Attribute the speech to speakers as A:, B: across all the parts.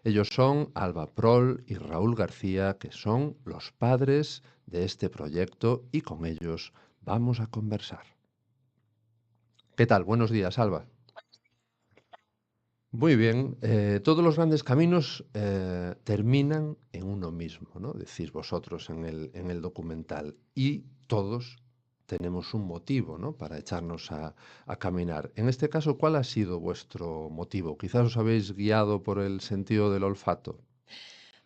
A: Ellos son Alba Prol y Raúl García, que son los padres de este proyecto y con ellos vamos a conversar. ¿Qué tal? Buenos días, Alba. Muy bien, todos los grandes caminos terminan en uno mismo, ¿no? Decís vosotros en el documental. Y todos tenemos un motivo, ¿no? Para echarnos a caminar. En este caso, ¿cuál ha sido vuestro motivo? Quizás os habéis guiado por el sentido del olfato.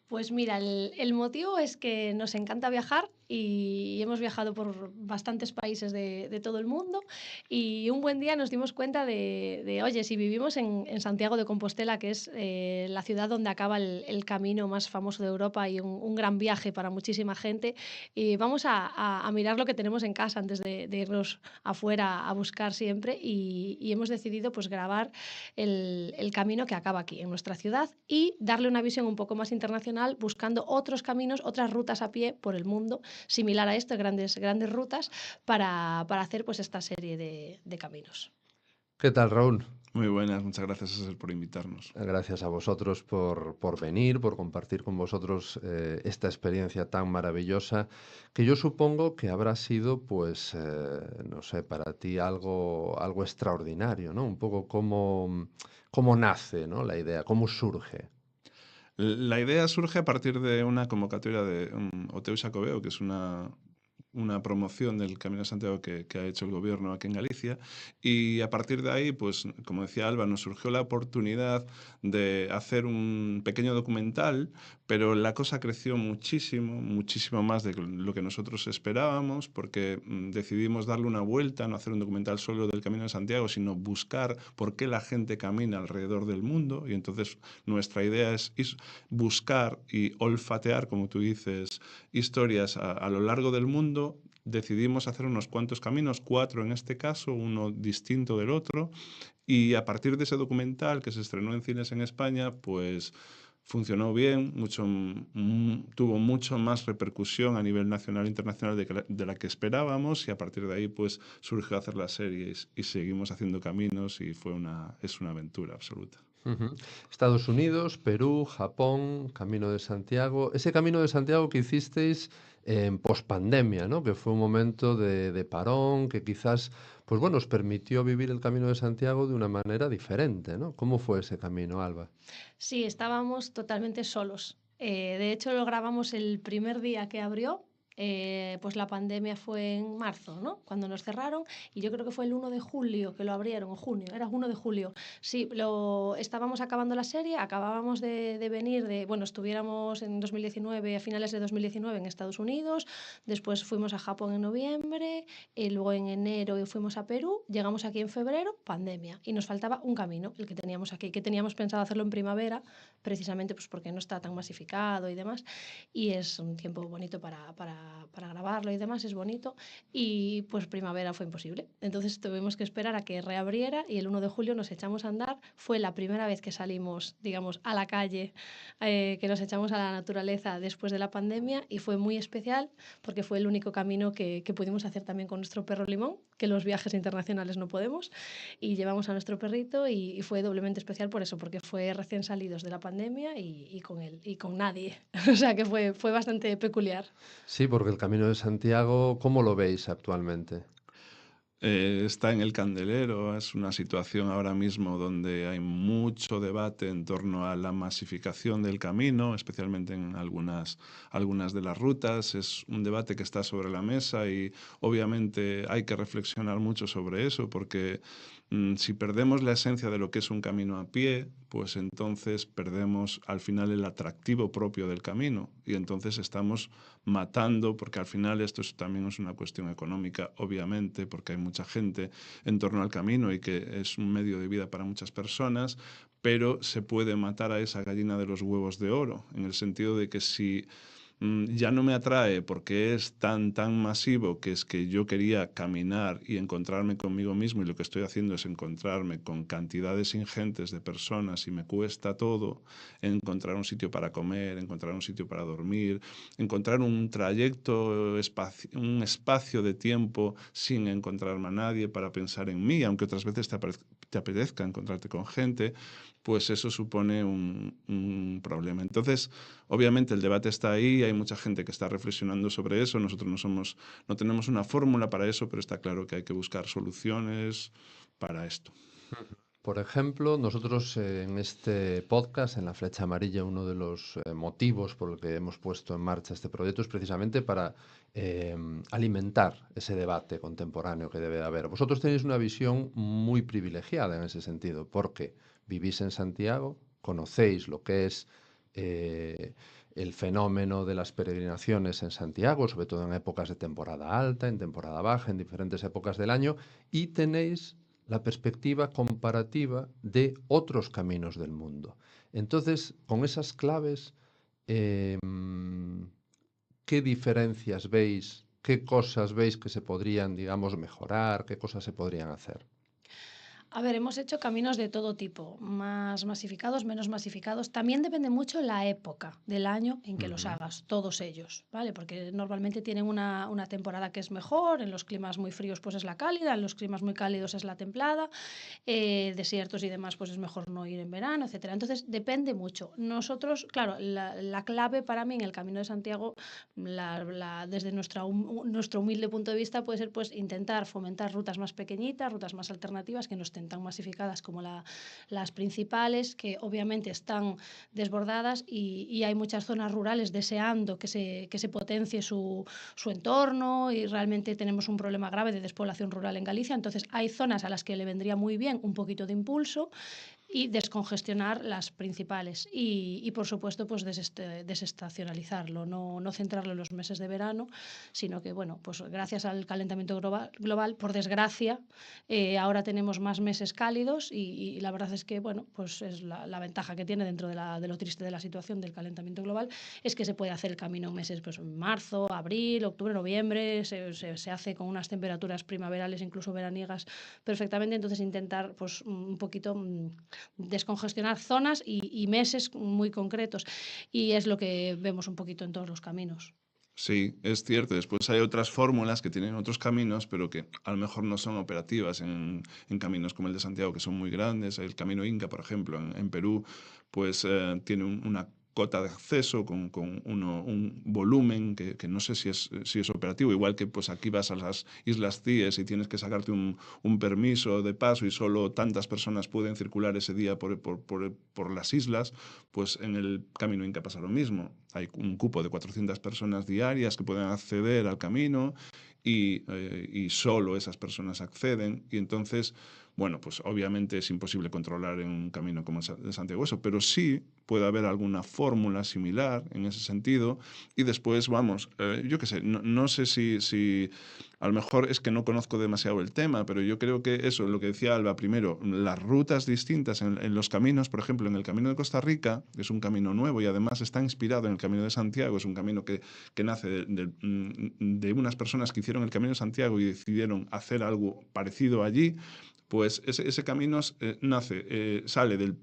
B: Pues mira, el motivo es que nos encanta viajar y hemos viajado por bastantes países de todo el mundo y un buen día nos dimos cuenta oye, si vivimos en Santiago de Compostela, que es la ciudad donde acaba el camino más famoso de Europa y un gran viaje para muchísima gente, y vamos a mirar lo que tenemos en casa antes de irnos afuera a buscar siempre y hemos decidido pues grabar el camino que acaba aquí, en nuestra ciudad, y darle una visión un poco más internacional, buscando otros caminos, otras rutas a pie por el mundo, similar a esto, grandes rutas, para hacer pues esta serie de caminos.
A: ¿Qué tal, Raúl?
C: Muy buenas, muchas gracias César por invitarnos.
A: Gracias a vosotros por venir, por compartir con vosotros esta experiencia tan maravillosa, que yo supongo que habrá sido, pues, no sé, para ti algo extraordinario, ¿no? Un poco cómo nace, ¿no? La idea, cómo surge.
C: La idea surge a partir de una convocatoria de Oteu Xacobeo, que es una promoción del Camino de Santiago que ha hecho el gobierno aquí en Galicia. Y a partir de ahí, pues, como decía Alba, nos surgió la oportunidad de hacer un pequeño documental, pero la cosa creció muchísimo, muchísimo más de lo que nosotros esperábamos, porque decidimos darle una vuelta, no hacer un documental solo del Camino de Santiago, sino buscar por qué la gente camina alrededor del mundo. Y entonces nuestra idea es buscar y olfatear, como tú dices, historias a lo largo del mundo. Decidimos hacer unos cuantos caminos, 4 en este caso, uno distinto del otro, y a partir de ese documental que se estrenó en cines en España, pues funcionó bien, tuvo mucho más repercusión a nivel nacional e internacional de la que esperábamos, y a partir de ahí pues surgió hacer las series y seguimos haciendo caminos y es una aventura absoluta.
A: Ujú. Estados Unidos, Perú, Japón, Camino de Santiago. Ese Camino de Santiago que hicisteis en pospandemia, ¿no? Que fue un momento de parón que quizás, pues bueno, os permitió vivir el Camino de Santiago de una manera diferente, ¿no? ¿Cómo fue ese camino, Alba?
B: Sí, estábamos totalmente solos. De hecho, lo grabamos el primer día que abrió. Pues la pandemia fue en marzo, ¿no? Cuando nos cerraron, y yo creo que fue el 1 de julio que lo abrieron, o junio, era 1 de julio. Sí, estábamos acabando la serie, acabábamos de venir bueno, estuviéramos en 2019, a finales de 2019 en Estados Unidos, después fuimos a Japón en noviembre, y luego en enero fuimos a Perú, llegamos aquí en febrero, pandemia, y nos faltaba un camino, el que teníamos aquí, que teníamos pensado hacerlo en primavera, precisamente pues porque no está tan masificado y demás, y es un tiempo bonito para grabarlo y demás, es bonito, y pues primavera fue imposible. Entonces tuvimos que esperar a que reabriera y el 1 de julio nos echamos a andar. Fue la primera vez que salimos, digamos, a la calle, que nos echamos a la naturaleza después de la pandemia, y fue muy especial porque fue el único camino que pudimos hacer también con nuestro perro Limón, que los viajes internacionales no podemos, y llevamos a nuestro perrito y fue doblemente especial por eso, porque fue recién salidos de la pandemia y con él y con nadie. O sea que fue bastante peculiar.
A: Sí, porque el Camino de Santiago, ¿cómo lo veis actualmente?
C: Está en el candelero, es una situación ahora mismo donde hay mucho debate en torno a la masificación del camino, especialmente en algunas de las rutas. Es un debate que está sobre la mesa y obviamente hay que reflexionar mucho sobre eso porque si perdemos la esencia de lo que es un camino a pie, pues entonces perdemos al final el atractivo propio del camino y entonces estamos matando, porque al final también es una cuestión económica, obviamente, porque hay mucha gente en torno al camino y que es un medio de vida para muchas personas, pero se puede matar a esa gallina de los huevos de oro, en el sentido de que si ya no me atrae porque es tan masivo que es que yo quería caminar y encontrarme conmigo mismo y lo que estoy haciendo es encontrarme con cantidades ingentes de personas y me cuesta todo encontrar un sitio para comer, encontrar un sitio para dormir, encontrar un trayecto, un espacio de tiempo sin encontrarme a nadie para pensar en mí, aunque otras veces te apetezca encontrarte con gente, pues eso supone un tema. Entonces, obviamente el debate está ahí, hay mucha gente que está reflexionando sobre eso, nosotros no tenemos una fórmula para eso, pero está claro que hay que buscar soluciones para esto.
A: Por ejemplo, nosotros en este podcast, en La Flecha Amarilla, uno de los motivos por el que hemos puesto en marcha este proyecto es precisamente para alimentar ese debate contemporáneo que debe haber. Vosotros tenéis una visión muy privilegiada en ese sentido, porque vivís en Santiago, conocéis lo que es el fenómeno de las peregrinaciones en Santiago, sobre todo en épocas de temporada alta, en temporada baja, en diferentes épocas del año, y tenéis la perspectiva comparativa de otros caminos del mundo. Entonces, con esas claves, eh, ¿qué diferencias veis? ¿Qué cosas veis que se podrían, digamos, mejorar? ¿Qué cosas se podrían hacer?
B: A ver, hemos hecho caminos de todo tipo, más masificados, menos masificados. También depende mucho la época del año en que los
A: Ujú.
B: hagas, todos ellos, ¿vale? Porque normalmente tienen una temporada que es mejor, en los climas muy fríos pues es la cálida, en los climas muy cálidos es la templada, desiertos y demás pues es mejor no ir en verano, etcétera. Entonces depende mucho. Nosotros, claro, la clave para mí en el Camino de Santiago, desde nuestro humilde punto de vista, puede ser pues intentar fomentar rutas más pequeñitas, rutas más alternativas que no estén tan masificadas como las principales, que obviamente están desbordadas y hay muchas zonas rurales deseando que se potencie su entorno y realmente tenemos un problema grave de despoblación rural en Galicia. Entonces hay zonas a las que le vendría muy bien un poquito de impulso y descongestionar las principales y por supuesto pues desestacionalizarlo, no centrarlo en los meses de verano, sino que bueno, pues gracias al calentamiento global por desgracia, ahora tenemos más meses cálidos y la verdad es que bueno, pues es la ventaja que tiene dentro de lo triste de la situación del calentamiento global, es que se puede hacer el camino en meses pues marzo, abril, octubre, noviembre, se hace con unas temperaturas primaverales, incluso veraniegas perfectamente. Entonces intentar pues un poquito descongestionar zonas y meses muy concretos. Y es lo que vemos un poquito en todos los caminos.
C: Sí, es cierto. Después hay otras fórmulas que tienen otros caminos, pero que a lo mejor no son operativas en caminos como el de Santiago, que son muy grandes. El camino Inca, por ejemplo, en Perú, pues tiene una cota de acceso con un volumen que no sé si es operativo, igual que pues aquí vas a las Islas Cíes y tienes que sacarte un permiso de paso y solo tantas personas pueden circular ese día por las islas, pues en el Camino Inca pasa lo mismo. Hay un cupo de 400 personas diarias que pueden acceder al camino y solo esas personas acceden. Y entonces, bueno, pues obviamente es imposible controlar en un camino como el de Santiago eso, pero sí puede haber alguna fórmula similar en ese sentido. Y después, vamos, yo qué sé, no sé si a lo mejor es que no conozco demasiado el tema, pero yo creo que eso, lo que decía Alba, primero, las rutas distintas en los caminos, por ejemplo, en el Camino de Costa Rica, que es un camino nuevo y además está inspirado en el Camino de Santiago, es un camino que nace de unas personas que hicieron el Camino de Santiago y decidieron hacer algo parecido allí. Pues ese camino nace, sale de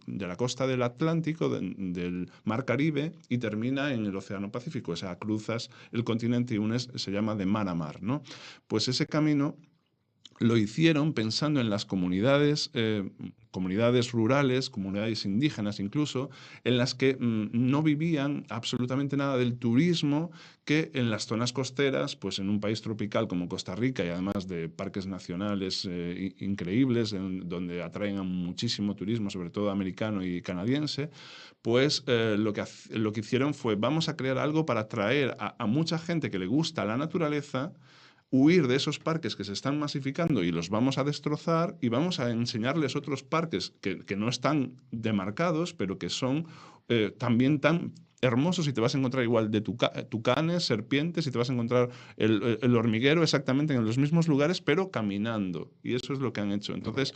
C: la costa del Atlántico, del Mar Caribe, y termina en el Océano Pacífico. O sea, cruzas el continente y unes, se llama de mar a mar, ¿no? Pues ese camino lo hicieron pensando en las comunidades rurales, comunidades indígenas incluso, en las que no vivían absolutamente nada del turismo que en las zonas costeras, pues en un país tropical como Costa Rica y además de parques nacionales increíbles, donde atraen a muchísimo turismo, sobre todo americano y canadiense, pues lo que hicieron fue vamos a crear algo para atraer a mucha gente que le gusta la naturaleza, huir de esos parques que se están masificando y los vamos a destrozar y vamos a enseñarles otros parques que no están demarcados, pero que son también tan hermosos y te vas a encontrar igual de tucanes, serpientes y te vas a encontrar el hormiguero exactamente en los mismos lugares, pero caminando. Y eso es lo que han hecho. Entonces,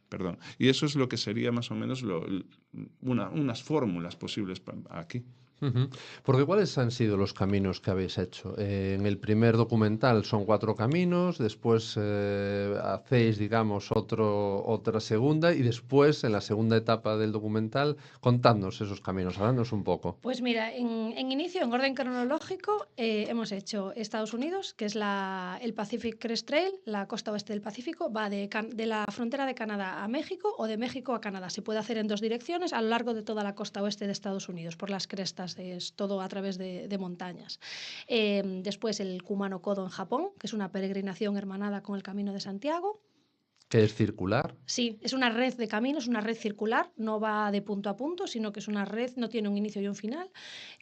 C: perdón, y eso es lo que sería más o menos unas fórmulas posibles aquí.
A: Ujú. Porque ¿cuáles han sido los caminos que habéis hecho? En el primer documental son 4 caminos, después hacéis, digamos, otra segunda y después, en la segunda etapa del documental, contadnos esos caminos, hablándonos un poco.
B: Pues mira, en inicio, en orden cronológico, hemos hecho Estados Unidos, que es el Pacific Crest Trail, la costa oeste del Pacífico, va de la frontera de Canadá a México o de México a Canadá. Se puede hacer en 2 direcciones a lo largo de toda la costa oeste de Estados Unidos, por las crestas, es todo a través de montañas. Después el Kumano Kodo en Japón, que es una peregrinación hermanada con el Camino de Santiago.
A: Que es circular.
B: Sí, es una red de caminos, una red circular, no va de punto a punto, sino que es una red, no tiene un inicio y un final,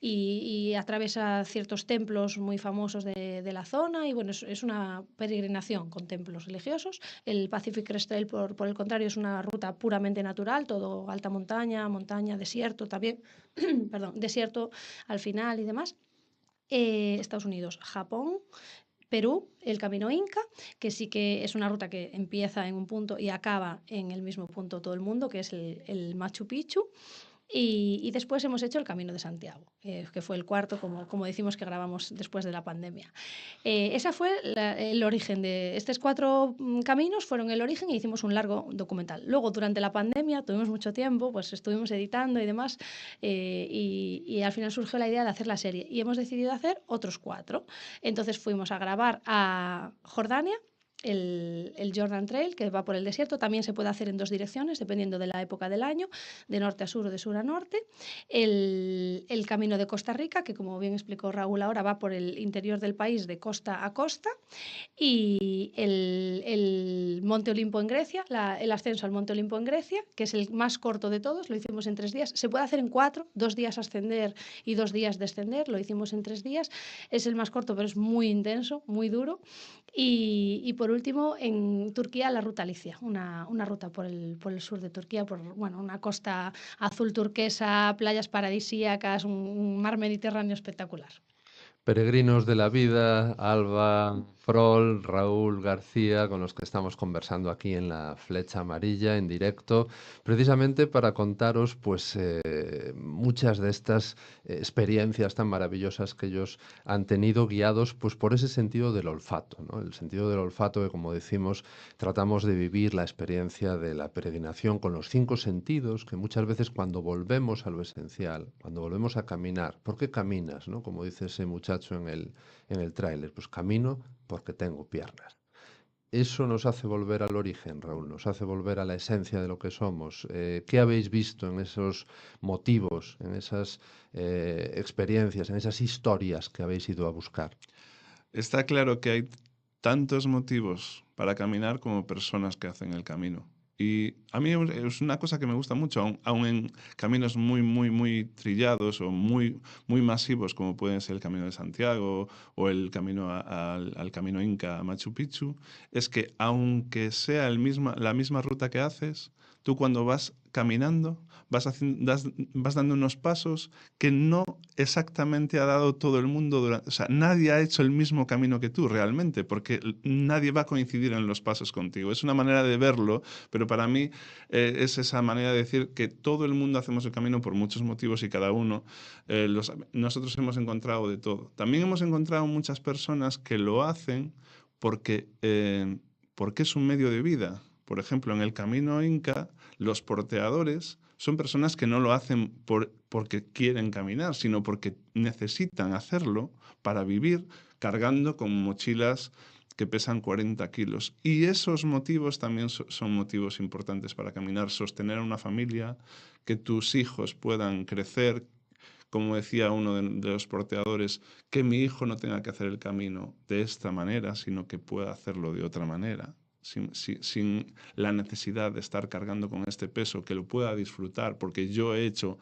B: y atraviesa ciertos templos muy famosos de la zona, y bueno, es una peregrinación con templos religiosos. El Pacific Crest Trail, por el contrario, es una ruta puramente natural, todo alta montaña, montaña, desierto también, perdón, desierto al final y demás. Estados Unidos, Japón, Perú, el Camino Inca, que sí que es una ruta que empieza en un punto y acaba en el mismo punto todo el mundo, que es el Machu Picchu. Y después hemos hecho el Camino de Santiago, que fue el cuarto, como decimos, que grabamos después de la pandemia. Esa fue el origen de estos 4 caminos, fueron el origen y hicimos un largo documental. Luego, durante la pandemia, tuvimos mucho tiempo, pues estuvimos editando y demás, y al final surgió la idea de hacer la serie y hemos decidido hacer otros 4. Entonces fuimos a grabar a Jordania, el Jordan Trail, que va por el desierto, también se puede hacer en 2 direcciones, dependiendo de la época del año, de norte a sur o de sur a norte. El Camino de Costa Rica, que como bien explicó Raúl ahora, va por el interior del país de costa a costa. Y el Monte Olimpo en Grecia, el ascenso al Monte Olimpo en Grecia, que es el más corto de todos, lo hicimos en 3 días. Se puede hacer en 4, 2 días ascender y 2 días descender, lo hicimos en 3 días. Es el más corto, pero es muy intenso, muy duro. Y por último, en Turquía, la ruta Alicia, una ruta por el sur de Turquía, por bueno, una costa azul turquesa, playas paradisíacas, un mar Mediterráneo espectacular.
A: Peregrinos de la vida, Alba, Frol, Raúl García, con los que estamos conversando aquí en la Flecha Amarilla, en directo, precisamente para contaros pues muchas de estas experiencias tan maravillosas que ellos han tenido guiados pues por ese sentido del olfato, ¿no? El sentido del olfato que, como decimos, tratamos de vivir la experiencia de la peregrinación con los 5 sentidos, que muchas veces cuando volvemos a lo esencial, cuando volvemos a caminar, ¿por qué caminas, no? Como dice ese muchacho en el tráiler, pues camino porque tengo piernas. Eso nos hace volver al origen, Raúl, nos hace volver a la esencia de lo que somos. ¿Qué habéis visto en esos motivos, en esas experiencias, en esas historias que habéis ido a buscar?
C: Está claro que hay tantos motivos para caminar como personas que hacen el camino. Y a mí es una cosa que me gusta mucho, aun en caminos muy, muy, muy trillados o muy, muy masivos, como pueden ser el Camino de Santiago o el camino al Camino Inca a Machu Picchu, es que aunque sea la misma ruta que haces, tú cuando vas caminando vas dando unos pasos que no exactamente ha dado todo el mundo o sea, nadie ha hecho el mismo camino que tú realmente, porque nadie va a coincidir en los pasos contigo. Es una manera de verlo, pero para mí es esa manera de decir que todo el mundo hacemos el camino por muchos motivos y cada uno, nosotros hemos encontrado de todo. También hemos encontrado muchas personas que lo hacen porque es un medio de vida. Por ejemplo, en el camino Inca, los porteadores son personas que no lo hacen porque quieren caminar, sino porque necesitan hacerlo para vivir cargando con mochilas que pesan 40 kilos. Y esos motivos también son motivos importantes para caminar, sostener una familia, que tus hijos puedan crecer, como decía uno de los porteadores, que mi hijo no tenga que hacer el camino de esta manera, sino que pueda hacerlo de otra manera. Sin la necesidad de estar cargando con este peso, que lo pueda disfrutar, porque yo he hecho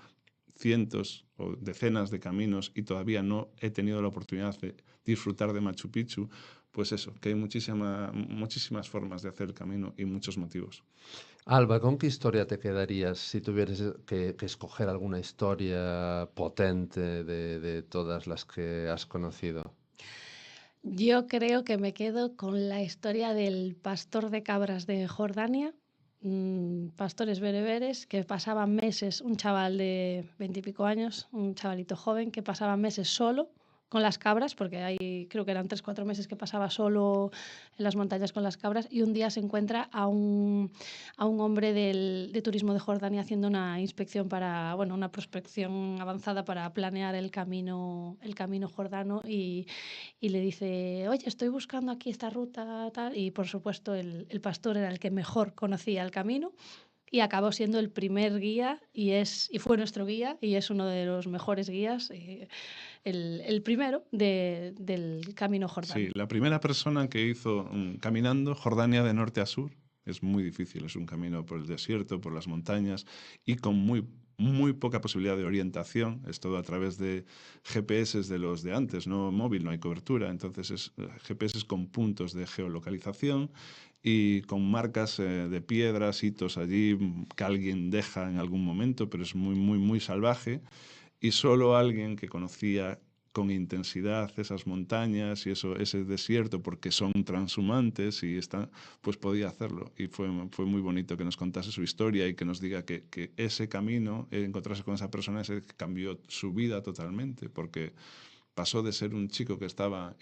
C: cientos o decenas de caminos y todavía no he tenido la oportunidad de disfrutar de Machu Picchu, pues eso, que hay muchísimas formas de hacer el camino y muchos motivos.
A: Alba, ¿con qué historia te quedarías si tuvieras que escoger alguna historia potente de todas las que has conocido?
B: Yo creo que me quedo con la historia del pastor de cabras de Jordania, pastores bereberes que pasaban meses, un chaval de 20 y pico años, un chavalito joven que pasaba meses solo con las cabras, porque hay, creo que eran 3 o 4 meses que pasaba solo en las montañas con las cabras, y un día se encuentra a un hombre de turismo de Jordania haciendo una inspección para, bueno, una prospección avanzada para planear el camino jordano y le dice, oye, estoy buscando aquí esta ruta, tal, y por supuesto el pastor era el que mejor conocía el camino y acabó siendo el primer guía y fue nuestro guía y es uno de los mejores guías, el primero del camino
C: Sí,
B: jordano.
C: la primera persona que hizo caminando Jordania de norte a sur. Es muy difícil, es un camino por el desierto, por las montañas y con muy poca posibilidad de orientación. Es todo a través de GPS de los de antes, no móvil, no hay cobertura. Entonces es GPS con puntos de geolocalización y con marcas de piedras, hitos allí que alguien deja en algún momento, pero es muy salvaje. Y solo alguien que conocía con intensidad esas montañas y ese desierto, porque son transhumantes y están, pues podía hacerlo. Y fue muy bonito que nos contase su historia y que nos diga que ese camino, encontrarse con esa persona, ese cambió su vida totalmente, porque pasó de ser un chico que estaba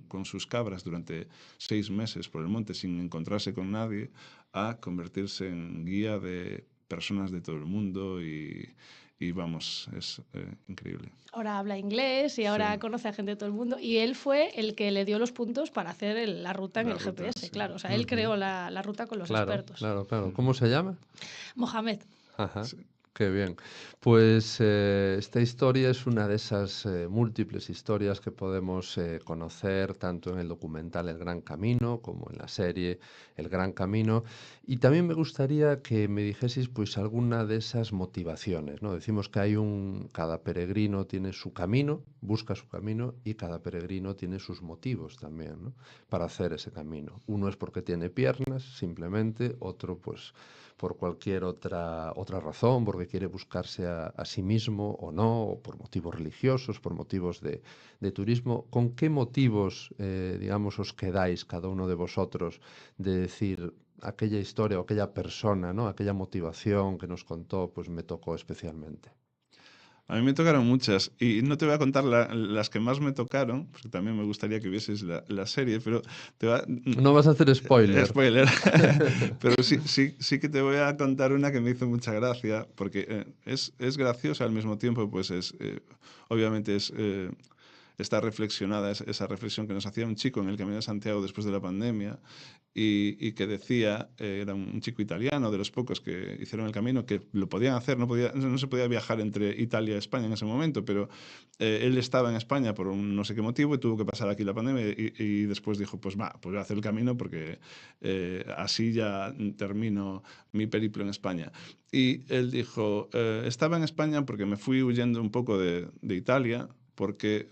C: con sus cabras durante 6 meses por el monte sin encontrarse con nadie, a convertirse en guía de personas de todo el mundo y vamos, es increíble.
B: Ahora habla inglés y
C: Sí,
B: ahora conoce a gente de todo el mundo y él fue el que le dio los puntos para hacer la ruta en
C: la
B: el
C: ruta,
B: GPS,
C: sí.
B: claro. O sea, él
A: Ujú.
B: creó la ruta con los
A: Claro,
B: expertos.
A: claro, claro. ¿Cómo
C: Ujú.
A: se llama?
B: Mohamed.
A: Ajá,
C: Sí.
A: qué bien. Pues esta historia es una de esas múltiples historias que podemos conocer tanto en el documental El Gran Camino como en la serie El Gran Camino. Y también me gustaría que me dijeseis pues alguna de esas motivaciones, ¿no? Decimos que cada peregrino tiene su camino, busca su camino y cada peregrino tiene sus motivos también, ¿no? Para hacer ese camino. Uno es porque tiene piernas, simplemente, otro pues por cualquier otra razón, porque quiere buscarse a sí mismo o no, o por motivos religiosos, por motivos de turismo. ¿Con qué motivos, digamos, os quedáis cada uno de vosotros de decir aquella historia o aquella persona, ¿no? Aquella motivación que nos contó, pues me tocó especialmente?
C: A mí me tocaron muchas y no te voy a contar las que más me tocaron, porque también me gustaría que vieses la serie, pero te va,
A: No vas a hacer spoiler.
C: spoiler, pero sí que te voy a contar una que me hizo mucha gracia, porque es graciosa al mismo tiempo, pues obviamente está reflexionada, esa reflexión que nos hacía un chico en el Camino de Santiago después de la pandemia y que decía, era un chico italiano, de los pocos que hicieron el camino, que lo podían hacer, no se podía viajar entre Italia y España en ese momento, pero él estaba en España por un no sé qué motivo y tuvo que pasar aquí la pandemia y después dijo, pues voy a hacer el camino porque así ya termino mi periplo en España. Y él dijo, estaba en España porque me fui huyendo un poco de Italia, porque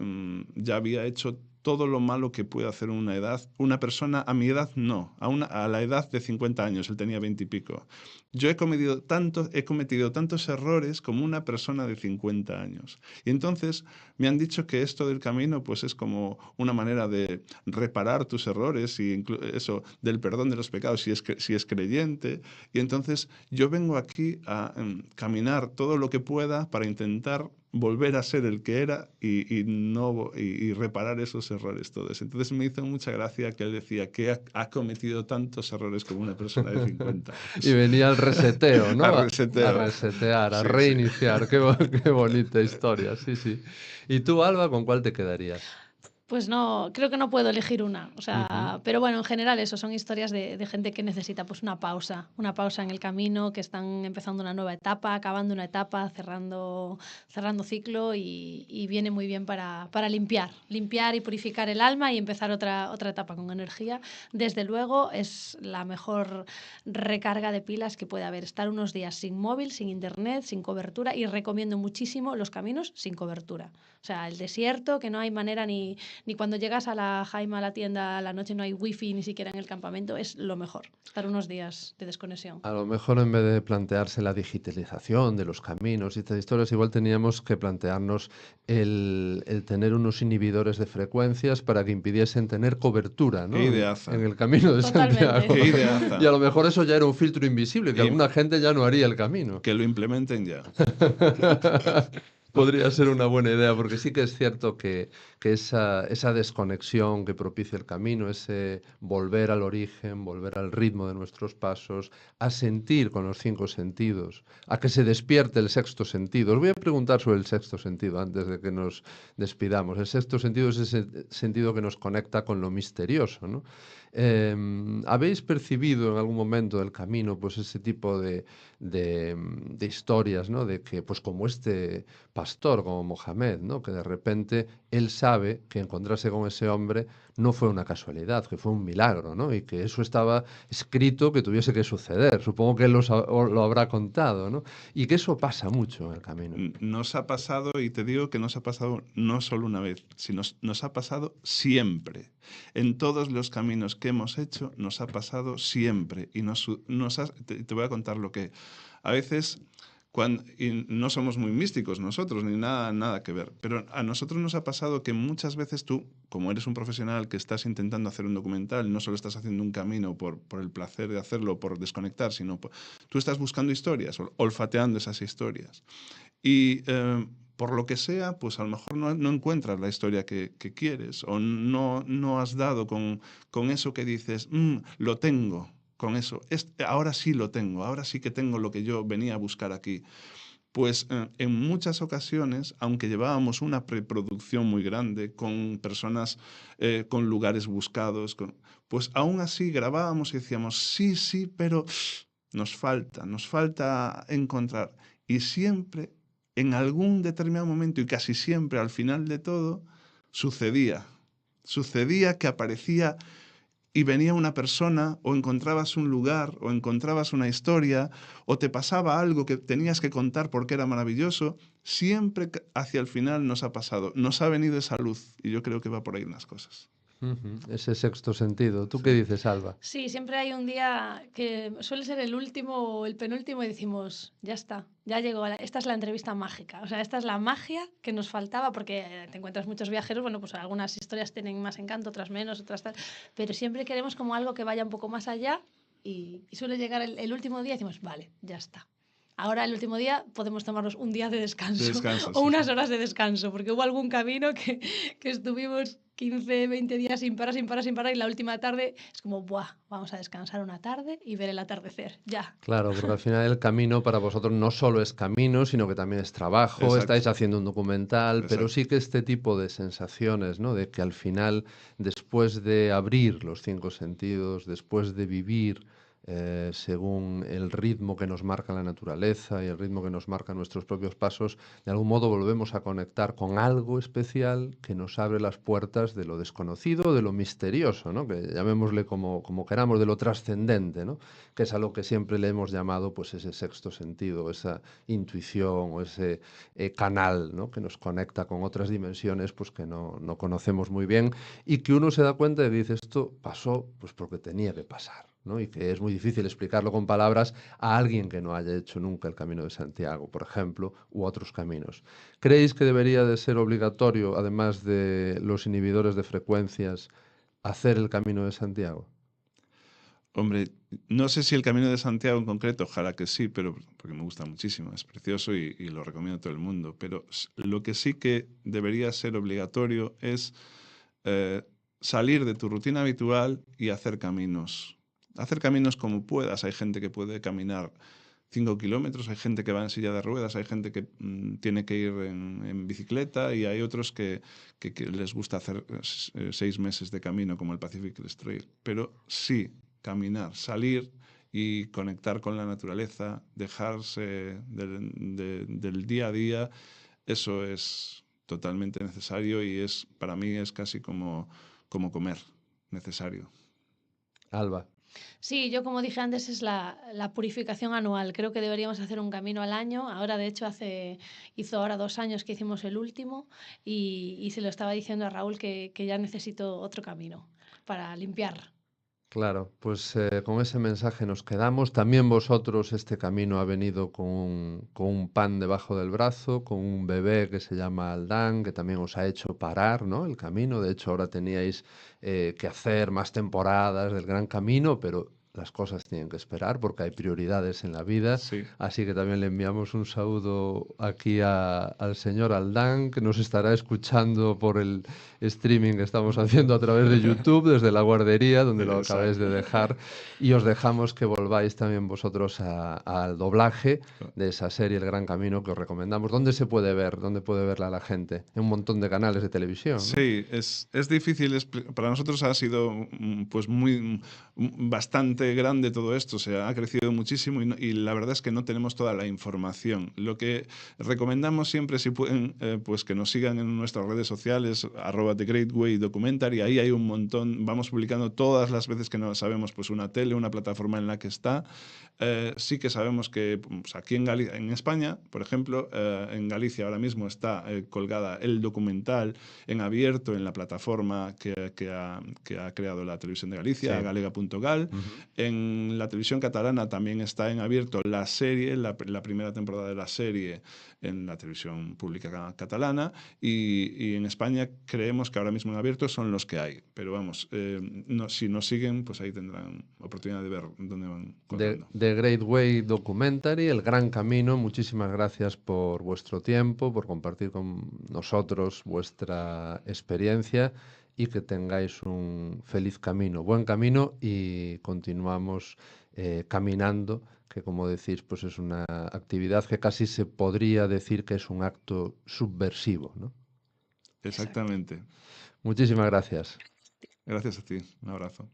C: ya había hecho todo lo malo que puede hacer una persona a mi edad no, a la edad de 50 años, él tenía 20 y pico. Yo he cometido tantos errores como una persona de 50 años. Y entonces me han dicho que esto del camino pues es como una manera de reparar tus errores y eso del perdón de los pecados si es creyente. Y entonces yo vengo aquí a caminar todo lo que pueda para intentar volver a ser el que era y reparar esos errores todos. Entonces me hizo mucha gracia que él decía que ha cometido tantos errores como una persona de 50
A: Y
C: años.
A: venía al reseteo,
C: A
A: ¿no? A
C: reseteo.
A: resetear, a
C: Sí, sí.
A: reiniciar. Qué bonita historia, sí, sí. ¿Y tú, Alba, con cuál te quedarías?
B: Pues no, creo que no puedo elegir una. O
A: Ujú.
B: sea, pero bueno, en general eso son historias de gente que necesita pues una pausa en el camino, que están empezando una nueva etapa, acabando una etapa, cerrando ciclo y viene muy bien para limpiar y purificar el alma y empezar otra etapa con energía. Desde luego es la mejor recarga de pilas que puede haber. Estar unos días sin móvil, sin internet, sin cobertura y recomiendo muchísimo los caminos sin cobertura. O sea, el desierto, que no hay manera ni cuando llegas a la Jaima, a la tienda, a la noche no hay wifi ni siquiera en el campamento, es lo mejor, estar unos días de desconexión.
A: A lo mejor en vez de plantearse la digitalización de los caminos y estas historias, igual teníamos que plantearnos el tener unos inhibidores de frecuencias para que impidiesen tener cobertura,
C: Qué
A: ¿no?
C: ideaza.
A: En el camino de
B: Totalmente.
A: Santiago.
C: Qué ideaza.
A: Y a lo mejor eso ya era un filtro invisible, que
C: Y
A: alguna gente ya no haría el camino.
C: que lo implementen ya.
A: Podría ser una buena idea, porque sí que es cierto que esa desconexión que propicia el camino, ese volver al origen, volver al ritmo de nuestros pasos, a sentir con los 5 sentidos, a que se despierte el sexto sentido. Os voy a preguntar sobre el sexto sentido antes de que nos despidamos. El sexto sentido es ese sentido que nos conecta con lo misterioso, ¿no? ¿Habéis percibido en algún momento del camino pues ese tipo de historias, ¿no? De que, pues como este pastor, como Mohamed, ¿no? Que de repente él sabe que encontrarse con ese hombre no fue una casualidad, que fue un milagro, ¿no? Y que eso estaba escrito que tuviese que suceder. Supongo que él lo habrá contado, ¿no? Y que eso pasa mucho en el camino.
C: Nos ha pasado, y te digo que nos ha pasado no solo una vez, sino nos ha pasado siempre. En todos los caminos que hemos hecho, nos ha pasado siempre. Y te voy a contar lo que a veces, y no somos muy místicos nosotros, ni nada que ver, pero a nosotros nos ha pasado que muchas veces tú, como eres un profesional que estás intentando hacer un documental, no solo estás haciendo un camino por el placer de hacerlo, por desconectar, sino tú estás buscando historias, olfateando esas historias. Y por lo que sea, pues a lo mejor no encuentras la historia que quieres o no has dado con eso que dices, lo tengo, con eso, ahora sí lo tengo, ahora sí que tengo lo que yo venía a buscar aquí. Pues en muchas ocasiones, aunque llevábamos una preproducción muy grande, con personas, con lugares buscados, pues aún así grabábamos y decíamos, sí, pero nos falta encontrar. Y siempre, en algún determinado momento, y casi siempre al final de todo, sucedía que aparecía y venía una persona, o encontrabas un lugar, o encontrabas una historia, o te pasaba algo que tenías que contar porque era maravilloso. Siempre hacia el final nos ha pasado, nos ha venido esa luz, y yo creo que va por ahí unas cosas.
A: Ese sexto sentido. ¿Tú
C: Sí.
A: qué dices, Alba?
B: Sí, siempre hay un día que suele ser el último o el penúltimo y decimos, ya está, ya llegó, esta es la entrevista mágica. O sea, esta es la magia que nos faltaba porque te encuentras muchos viajeros, bueno, pues algunas historias tienen más encanto, otras menos, otras tal, pero siempre queremos como algo que vaya un poco más allá y suele llegar el último día y decimos, vale, ya está. Ahora el último día podemos tomarnos un día de descanso, o
C: Sí,
B: unas
C: sí.
B: horas de descanso, porque hubo algún camino que estuvimos 15, 20 días sin parar y la última tarde es como, ¡buah! Vamos a descansar una tarde y ver el atardecer, ya.
A: Claro, porque al final el camino para vosotros no solo es camino, sino que también es trabajo,
C: Exacto,
A: estáis haciendo un documental, pero
C: exacto.
A: sí que este tipo de sensaciones, ¿no? De que al final, después de abrir los 5 sentidos, después de vivir según el ritmo que nos marca la naturaleza y el ritmo que nos marcan nuestros propios pasos, de algún modo volvemos a conectar con algo especial que nos abre las puertas de lo desconocido, de lo misterioso, ¿no? Que llamémosle como queramos, de lo trascendente, ¿no? Que es a lo que siempre le hemos llamado pues ese sexto sentido, esa intuición o ese canal, ¿no? Que nos conecta con otras dimensiones pues que no conocemos muy bien y que uno se da cuenta y dice esto pasó pues porque tenía que pasar, ¿no? Y que es muy difícil explicarlo con palabras a alguien que no haya hecho nunca el Camino de Santiago, por ejemplo, u otros caminos. ¿Creéis que debería de ser obligatorio, además de los inhibidores de frecuencias, hacer el Camino de Santiago?
C: Hombre, no sé si el Camino de Santiago en concreto, ojalá que sí, pero porque me gusta muchísimo, es precioso y lo recomiendo a todo el mundo. Pero lo que sí que debería ser obligatorio es eh, salir de tu rutina habitual y hacer caminos. Hacer caminos como puedas. Hay gente que puede caminar 5 kilómetros, hay gente que va en silla de ruedas, hay gente que tiene que ir en bicicleta y hay otros que les gusta hacer 6 meses de camino como el Pacific Crest Trail. Pero sí, caminar, salir y conectar con la naturaleza, dejarse del día a día, eso es totalmente necesario y para mí es casi como comer, necesario.
A: Alba.
B: Sí, yo como dije antes es la purificación anual. Creo que deberíamos hacer un camino al año. Ahora, de hecho, hizo ahora 2 años que hicimos el último y se lo estaba diciendo a Raúl que ya necesito otro camino para limpiar.
A: Claro, pues con ese mensaje nos quedamos. También vosotros, este camino ha venido con un pan debajo del brazo, con un bebé que se llama Aldán, que también os ha hecho parar, ¿no? El camino. De hecho, ahora teníais que hacer más temporadas del Gran Camino, pero las cosas tienen que esperar porque hay prioridades en la vida.
C: Sí,
A: Así que también le enviamos un saludo aquí al señor Aldán, que nos estará escuchando por el streaming que estamos haciendo a través de YouTube, desde la guardería, donde lo acabáis de
C: exacto.
A: dejar, y os dejamos que volváis también vosotros al doblaje de esa serie El Gran Camino que os recomendamos. ¿Dónde se puede ver? ¿Dónde puede verla la gente? En un montón de canales de televisión, ¿no?
C: Sí, es difícil. Para nosotros ha sido pues bastante grande todo esto. O sea, ha crecido muchísimo y la verdad es que no tenemos toda la información. Lo que recomendamos siempre, si pueden, pues que nos sigan en nuestras redes sociales, @TheGreatWayDocumentary. Ahí hay un montón. Vamos publicando todas las veces que no sabemos, pues una tele, una plataforma en la que está. Sí que sabemos que pues, aquí en España, por ejemplo, en Galicia ahora mismo está colgada el documental en abierto en la plataforma que ha creado la Televisión de Galicia,
A: Sí.
C: galega.gal.
A: Ujú.
C: En la televisión catalana también está en abierto la serie, la primera temporada de la serie en la televisión pública catalana y en España creemos que ahora mismo en abierto son los que hay. Pero vamos, si nos siguen, pues ahí tendrán oportunidad de ver dónde van colgando.
A: The Great Way Documentary, El Gran Camino. Muchísimas gracias por vuestro tiempo, por compartir con nosotros vuestra experiencia y que tengáis un feliz camino, buen camino y continuamos caminando, que como decís, pues es una actividad que casi se podría decir que es un acto subversivo, ¿no?
B: Exacto.
C: Exactamente.
A: Muchísimas gracias.
C: Gracias a ti. Un abrazo.